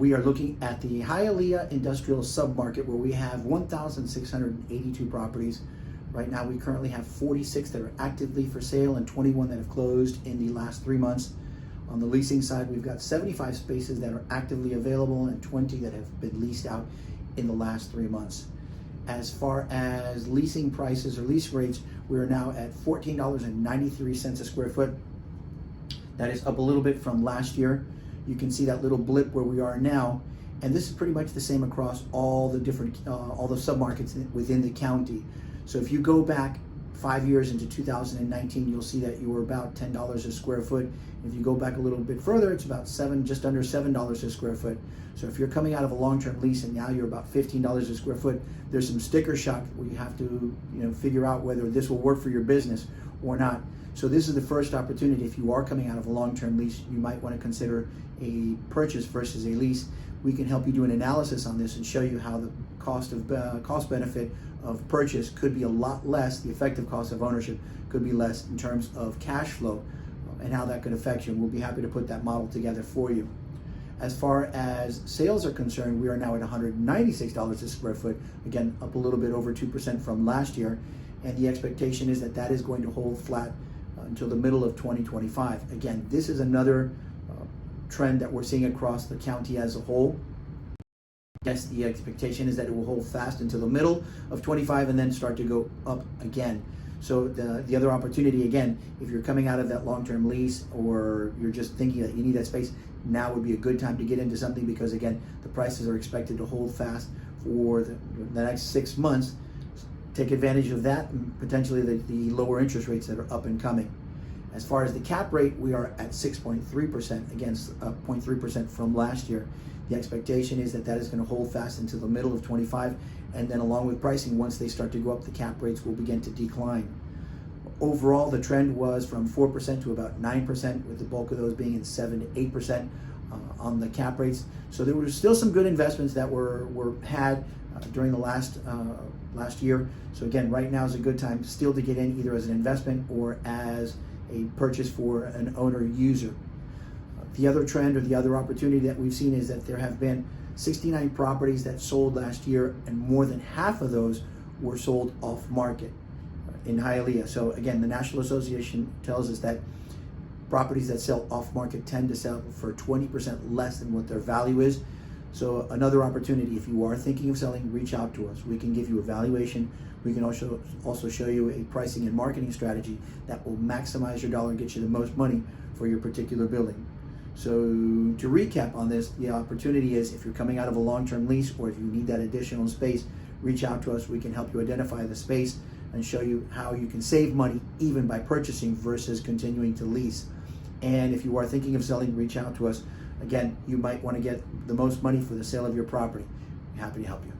We are looking at the Hialeah industrial submarket where we have 1,682 properties. Right now we currently have 46 that are actively for sale and 21 that have closed in the last 3 months. On the leasing side, we've got 75 spaces that are actively available and 20 that have been leased out in the last 3 months. As far as leasing prices or lease rates, we are now at $14.93 a square foot. That is up a little bit from last year. You can see that little blip where we are now, and this is pretty much the same across all the different all the submarkets within the county. So if you go back 5 years into 2019, you'll see that you were about $10 a square foot. If you go back a little bit further, it's about just under $7 a square foot. So if you're coming out of a long-term lease and now you're about $15 a square foot, there's some sticker shock where you have to figure out whether this will work for your business or not. So this is the first opportunity. If you are coming out of a long-term lease, you might want to consider a purchase versus a lease. We can help you do an analysis on this and show you how the cost benefit of purchase could be a lot less. The effective cost of ownership could be less in terms of cash flow and how that could affect you. We'll be happy to put that model together for you. As far as sales are concerned, we are now at $196 a square foot, again up a little bit over 2% from last year, and the expectation is that that is going to hold flat until the middle of 2025. Again, this is another trend that we're seeing across the county as a whole. Yes, the expectation is that it will hold fast until the middle of 25 and then start to go up again. So the other opportunity, again, if you're coming out of that long-term lease or you're just thinking that you need that space, now would be a good time to get into something, because again, the prices are expected to hold fast for the next 6 months. Take advantage of that and potentially the lower interest rates that are up and coming. As far as the cap rate, we are at 6.3% against 0.3% from last year. The expectation is that that is going to hold fast until the middle of 25, and then along with pricing, once they start to go up, the cap rates will begin to decline. Overall, the trend was from 4% to about 9%, with the bulk of those being in 7 to 8% on the cap rates. So there were still some good investments that were had during the last year. So again, right now is a good time still to get in, either as an investment or as a purchase for an owner user. The other trend or the other opportunity that we've seen is that there have been 69 properties that sold last year, and more than half of those were sold off market in Hialeah. So again, the National Association tells us that properties that sell off market tend to sell for 20% less than what their value is. So another opportunity, if you are thinking of selling, reach out to us. We can give you a valuation. We can also show you a pricing and marketing strategy that will maximize your dollar and get you the most money for your particular building. So to recap on this, the opportunity is, if you're coming out of a long-term lease or if you need that additional space, reach out to us. We can help you identify the space and show you how you can save money even by purchasing versus continuing to lease. And if you are thinking of selling, reach out to us. Again, you might want to get the most money for the sale of your property. Happy to help you.